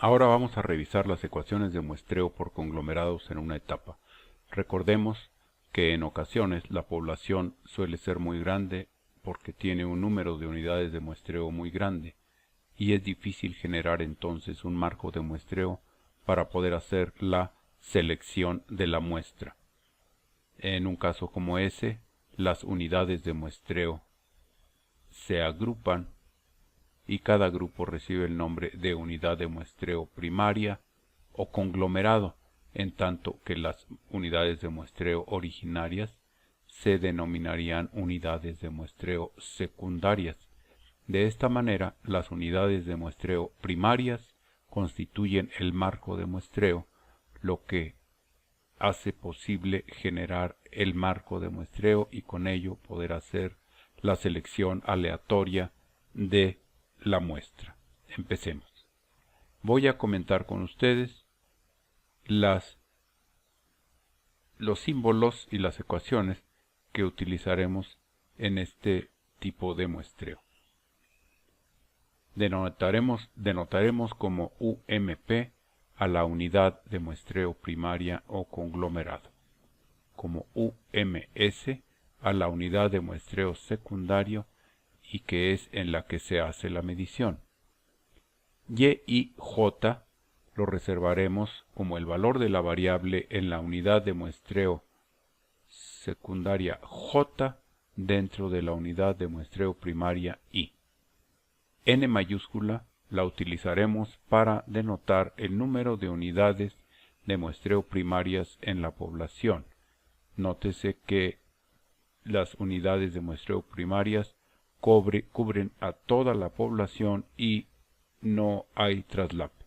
Ahora vamos a revisar las ecuaciones de muestreo por conglomerados en una etapa. Recordemos que en ocasiones la población suele ser muy grande porque tiene un número de unidades de muestreo muy grande y es difícil generar entonces un marco de muestreo para poder hacer la selección de la muestra. En un caso como ese, las unidades de muestreo se agrupan y cada grupo recibe el nombre de unidad de muestreo primaria o conglomerado, en tanto que las unidades de muestreo originarias se denominarían unidades de muestreo secundarias. De esta manera, las unidades de muestreo primarias constituyen el marco de muestreo, lo que hace posible generar el marco de muestreo y con ello poder hacer la selección aleatoria de la muestra. Empecemos. Voy a comentar con ustedes los símbolos y las ecuaciones que utilizaremos en este tipo de muestreo. Denotaremos como UMP a la unidad de muestreo primaria o conglomerado, como UMS a la unidad de muestreo secundario y que es en la que se hace la medición. Y y J lo reservaremos como el valor de la variable en la unidad de muestreo secundaria J dentro de la unidad de muestreo primaria I. N mayúscula la utilizaremos para denotar el número de unidades de muestreo primarias en la población. Nótese que las unidades de muestreo primarias cubren a toda la población y no hay traslape.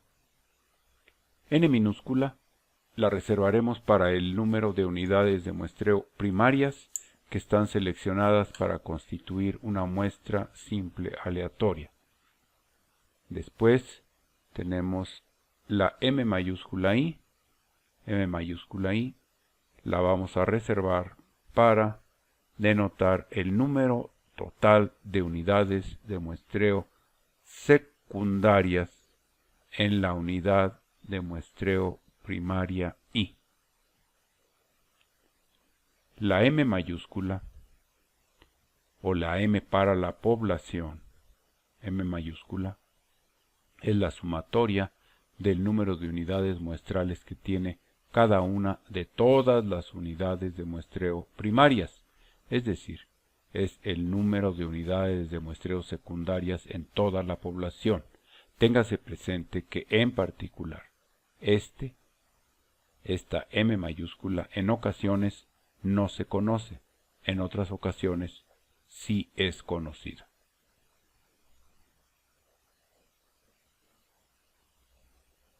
N minúscula la reservaremos para el número de unidades de muestreo primarias que están seleccionadas para constituir una muestra simple aleatoria. Después tenemos la M mayúscula I. M mayúscula I la vamos a reservar para denotar el número total de unidades de muestreo secundarias en la unidad de muestreo primaria I. La M mayúscula o la M para la población, M mayúscula, es la sumatoria del número de unidades muestrales que tiene cada una de todas las unidades de muestreo primarias, es decir, es el número de unidades de muestreo secundarias en toda la población. Téngase presente que en particular esta M mayúscula en ocasiones no se conoce, en otras ocasiones sí es conocida.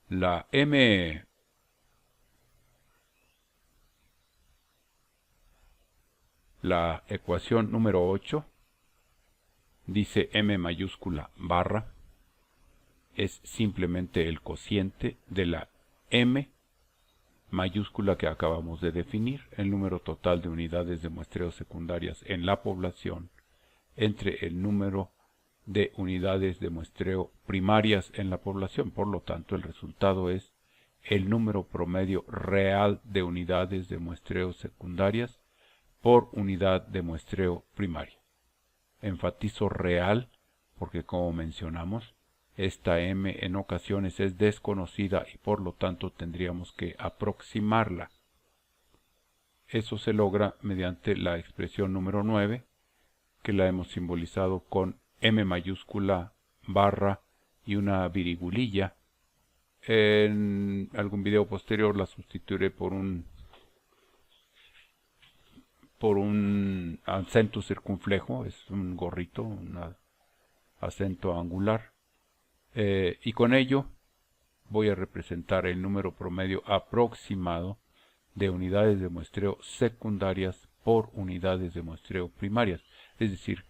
La ecuación número 8 dice M mayúscula barra, es simplemente el cociente de la M mayúscula que acabamos de definir, el número total de unidades de muestreo secundarias en la población, entre el número de unidades de muestreo primarias en la población. Por lo tanto, el resultado es el número promedio real de unidades de muestreo secundarias por unidad de muestreo primaria. Enfatizo real porque, como mencionamos, esta M en ocasiones es desconocida y por lo tanto tendríamos que aproximarla. Eso se logra mediante la expresión número 9, que la hemos simbolizado con M mayúscula, barra y una virgulilla. En algún video posterior la sustituiré por un acento circunflejo, es un gorrito, un acento angular. Y con ello voy a representar el número promedio aproximado de unidades de muestreo secundarias por unidades de muestreo primarias, es decir,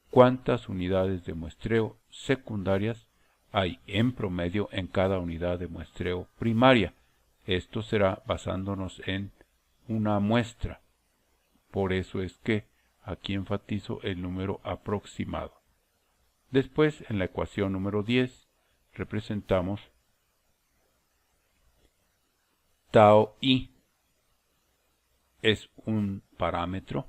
cuántas unidades de muestreo secundarias hay en promedio en cada unidad de muestreo primaria. Esto será basándonos en una muestra. Por eso es que aquí enfatizo el número aproximado. Después, en la ecuación número 10, representamos tau i es un parámetro,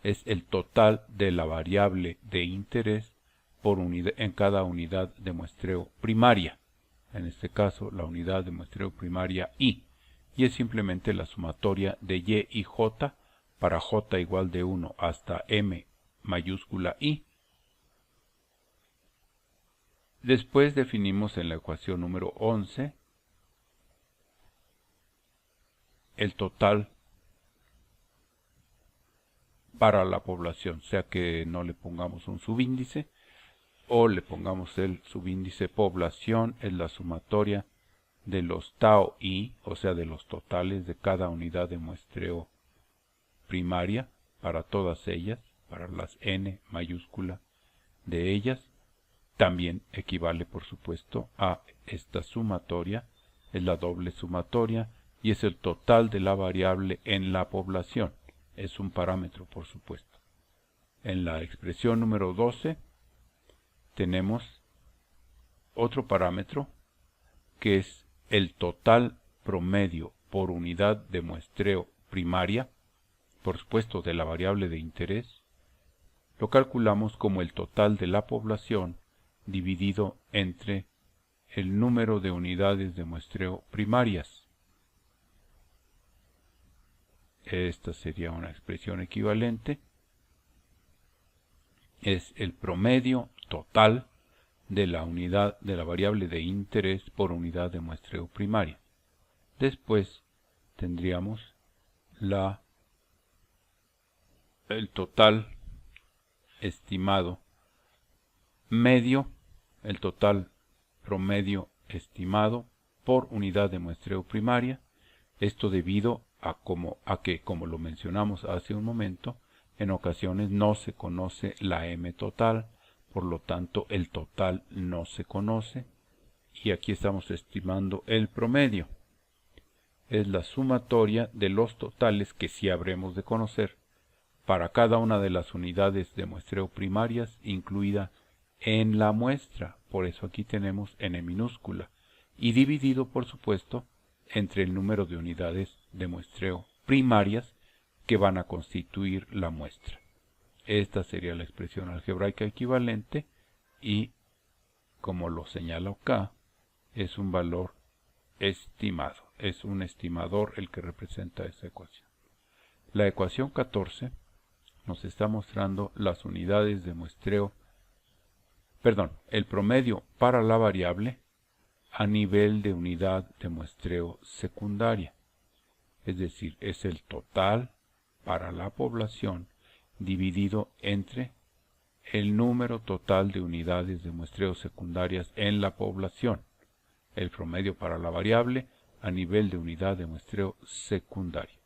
es el total de la variable de interés por unidad, en cada unidad de muestreo primaria. En este caso, la unidad de muestreo primaria i, y es simplemente la sumatoria de y y j para j igual de 1 hasta m mayúscula i. Después definimos en la ecuación número 11 el total para la población, sea que no le pongamos un subíndice o le pongamos el subíndice población, es la sumatoria de los tau i, o sea de los totales de cada unidad de muestreo primaria para todas ellas, para las n mayúscula de ellas. También equivale por supuesto a esta sumatoria, es la doble sumatoria y es el total de la variable en la población. Es un parámetro por supuesto. En la expresión número 12 tenemos otro parámetro que es el total promedio por unidad de muestreo primaria, por supuesto de la variable de interés. Lo calculamos como el total de la población dividido entre el número de unidades de muestreo primarias. Esta sería una expresión equivalente. Es el promedio total de la unidad de la variable de interés por unidad de muestreo primaria. Después tendríamos el total estimado medio, el total promedio estimado por unidad de muestreo primaria. Esto debido a que, como lo mencionamos hace un momento, en ocasiones no se conoce la m total, por lo tanto el total no se conoce, y aquí estamos estimando el promedio. Es la sumatoria de los totales que sí habremos de conocer para cada una de las unidades de muestreo primarias incluida en la muestra, por eso aquí tenemos n minúscula, y dividido por supuesto entre el número de unidades de muestreo primarias que van a constituir la muestra. Esta sería la expresión algebraica equivalente y, como lo señala acá, es un valor estimado, es un estimador el que representa esa ecuación. La ecuación 14 nos está mostrando las unidades de muestreo, el promedio para la variable a nivel de unidad de muestreo secundaria, es decir, es el total para la población dividido entre el número total de unidades de muestreo secundarias en la población, el promedio para la variable a nivel de unidad de muestreo secundaria.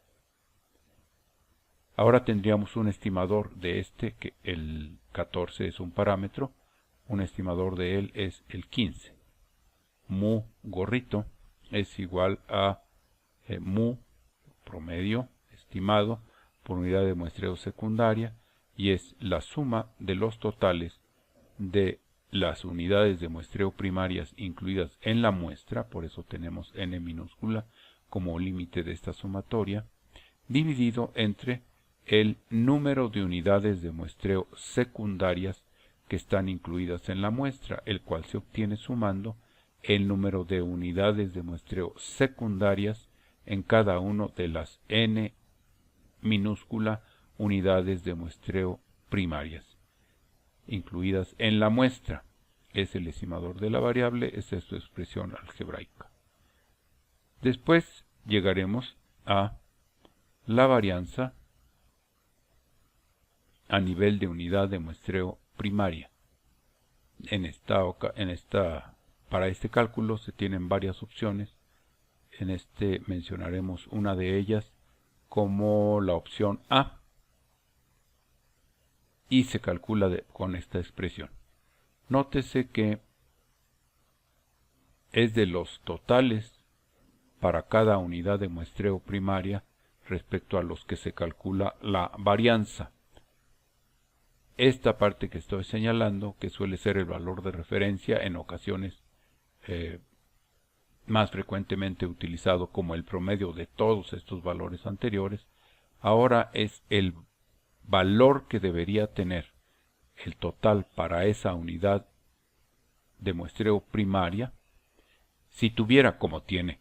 Ahora tendríamos un estimador de que el 14 es un parámetro, un estimador de él es el 15. Mu gorrito es igual a mu promedio estimado por unidad de muestreo secundaria y es la suma de los totales de las unidades de muestreo primarias incluidas en la muestra, por eso tenemos n minúscula como límite de esta sumatoria, dividido entre el número de unidades de muestreo secundarias que están incluidas en la muestra, el cual se obtiene sumando el número de unidades de muestreo secundarias en cada uno de las n minúscula unidades de muestreo primarias incluidas en la muestra. Es el estimador de la variable, esa es su expresión algebraica. Después llegaremos a la varianza a nivel de unidad de muestreo primaria. Para este cálculo se tienen varias opciones. En este mencionaremos una de ellas como la opción A y se calcula con esta expresión. Nótese que es de los totales para cada unidad de muestreo primaria respecto a los que se calcula la varianza. Esta parte que estoy señalando, que suele ser el valor de referencia, en ocasiones más frecuentemente utilizado como el promedio de todos estos valores anteriores, ahora es el valor que debería tener el total para esa unidad de muestreo primaria si tuviera, como tiene,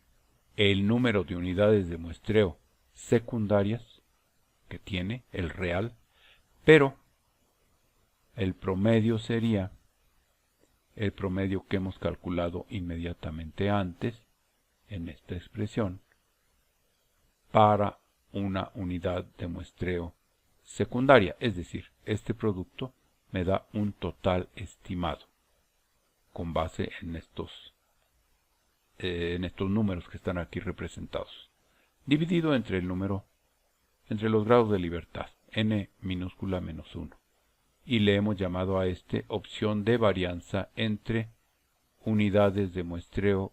el número de unidades de muestreo secundarias que tiene, el real, pero el promedio sería el promedio que hemos calculado inmediatamente antes en esta expresión para una unidad de muestreo secundaria, es decir, este producto me da un total estimado con base en estos números que están aquí representados, dividido entre entre los grados de libertad, n minúscula menos 1. Y le hemos llamado a este opción de varianza entre unidades de muestreo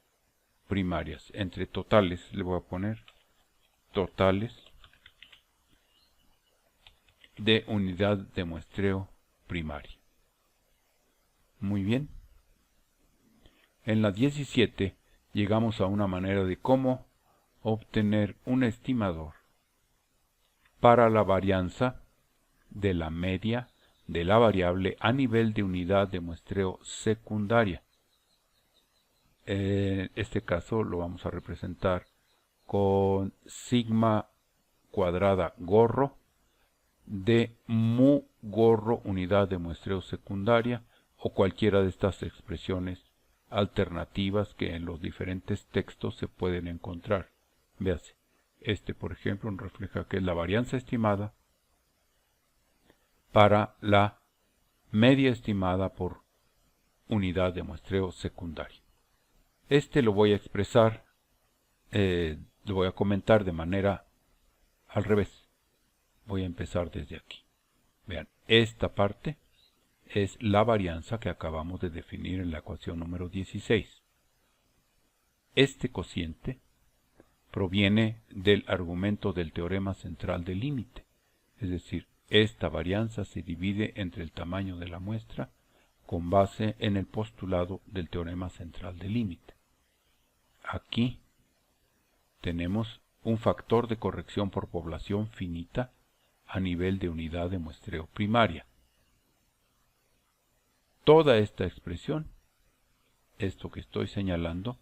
primarias, entre totales, le voy a poner totales de unidad de muestreo primaria. Muy bien. En la 17 llegamos a una manera de cómo obtener un estimador para la varianza de la media de la variable a nivel de unidad de muestreo secundaria. En este caso lo vamos a representar con sigma cuadrada gorro de mu gorro unidad de muestreo secundaria o cualquiera de estas expresiones alternativas que en los diferentes textos se pueden encontrar. Véase, por ejemplo refleja que es la varianza estimada para la media estimada por unidad de muestreo secundario. Lo voy a expresar, lo voy a comentar de manera al revés. Voy a empezar desde aquí. Vean, esta parte es la varianza que acabamos de definir en la ecuación número 16. Este cociente proviene del argumento del teorema central del límite, es decir, esta varianza se divide entre el tamaño de la muestra con base en el postulado del teorema central del límite. Aquí tenemos un factor de corrección por población finita a nivel de unidad de muestreo primaria. Toda esta expresión, esto que estoy señalando,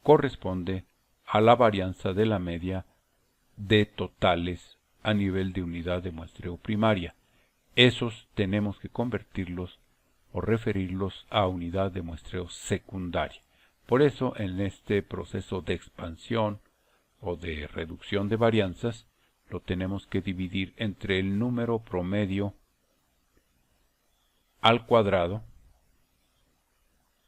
corresponde a la varianza de la media de totales a nivel de unidad de muestreo primaria. Esos tenemos que convertirlos o referirlos a unidad de muestreo secundaria. Por eso, en este proceso de expansión o de reducción de varianzas, lo tenemos que dividir entre el número promedio al cuadrado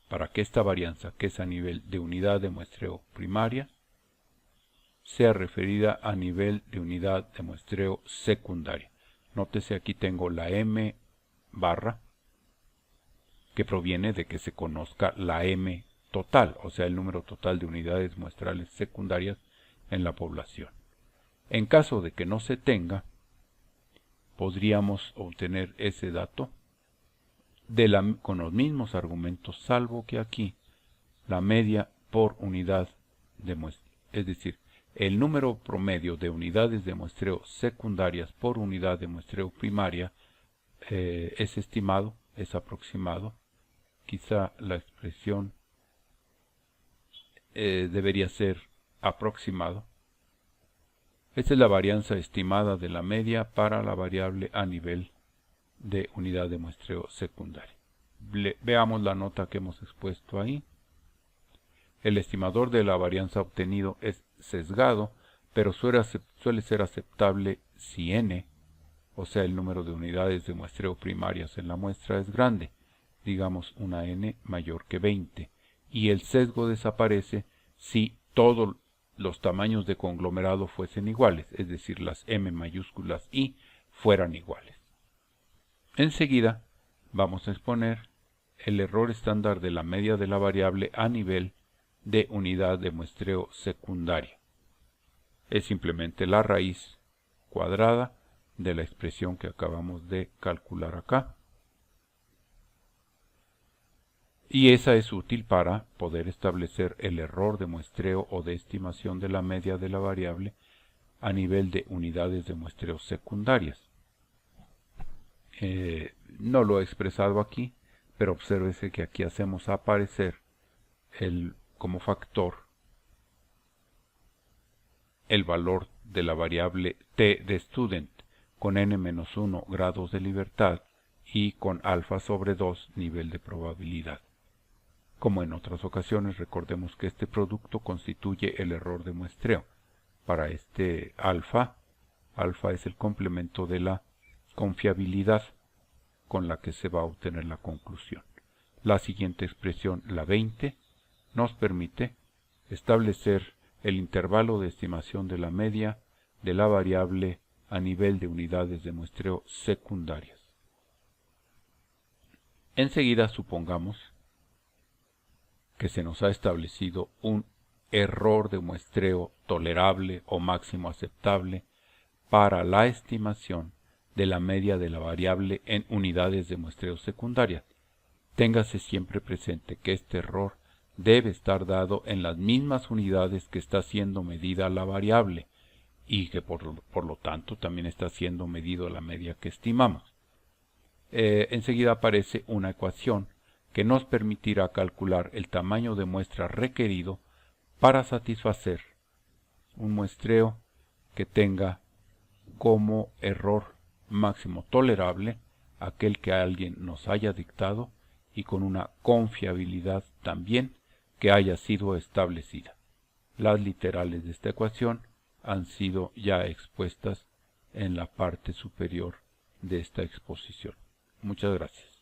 para que esta varianza, que es a nivel de unidad de muestreo primaria, sea referida a nivel de unidad de muestreo secundaria. Nótese, aquí tengo la m barra, que proviene de que se conozca la m total, o sea, el número total de unidades muestrales secundarias en la población. En caso de que no se tenga, podríamos obtener ese dato con los mismos argumentos, salvo que aquí la media por unidad de muestreo, es decir, el número promedio de unidades de muestreo secundarias por unidad de muestreo primaria es estimado, es aproximado. Quizá la expresión debería ser aproximado. Esta es la varianza estimada de la media para la variable a nivel de unidad de muestreo secundaria. Veamos la nota que hemos expuesto ahí. El estimador de la varianza obtenido es sesgado, pero suele ser aceptable si n, o sea el número de unidades de muestreo primarias en la muestra, es grande, digamos una n mayor que 20, y el sesgo desaparece si todos los tamaños de conglomerado fuesen iguales, es decir, las m mayúsculas y fueran iguales. Enseguida vamos a exponer el error estándar de la media de la variable a nivel de unidad de muestreo secundaria. Es simplemente la raíz cuadrada de la expresión que acabamos de calcular acá. y esa es útil para poder establecer el error de muestreo o de estimación de la media de la variable a nivel de unidades de muestreo secundarias. No lo he expresado aquí, pero obsérvese que aquí hacemos aparecer como factor el valor de la variable t de student con n-1 grados de libertad y con alfa sobre 2 nivel de probabilidad. Como en otras ocasiones, recordemos que este producto constituye el error de muestreo. Para este alfa es el complemento de la confiabilidad con la que se va a obtener la conclusión. La siguiente expresión, la 20, nos permite establecer el intervalo de estimación de la media de la variable a nivel de unidades de muestreo secundarias. Enseguida supongamos que se nos ha establecido un error de muestreo tolerable o máximo aceptable para la estimación de la media de la variable en unidades de muestreo secundarias. Téngase siempre presente que este error debe estar dado en las mismas unidades que está siendo medida la variable y que por lo tanto también está siendo medido la media que estimamos. Enseguida aparece una ecuación que nos permitirá calcular el tamaño de muestra requerido para satisfacer un muestreo que tenga como error máximo tolerable aquel que alguien nos haya dictado y con una confiabilidad también que haya sido establecida. Las literales de esta ecuación han sido ya expuestas en la parte superior de esta exposición. Muchas gracias.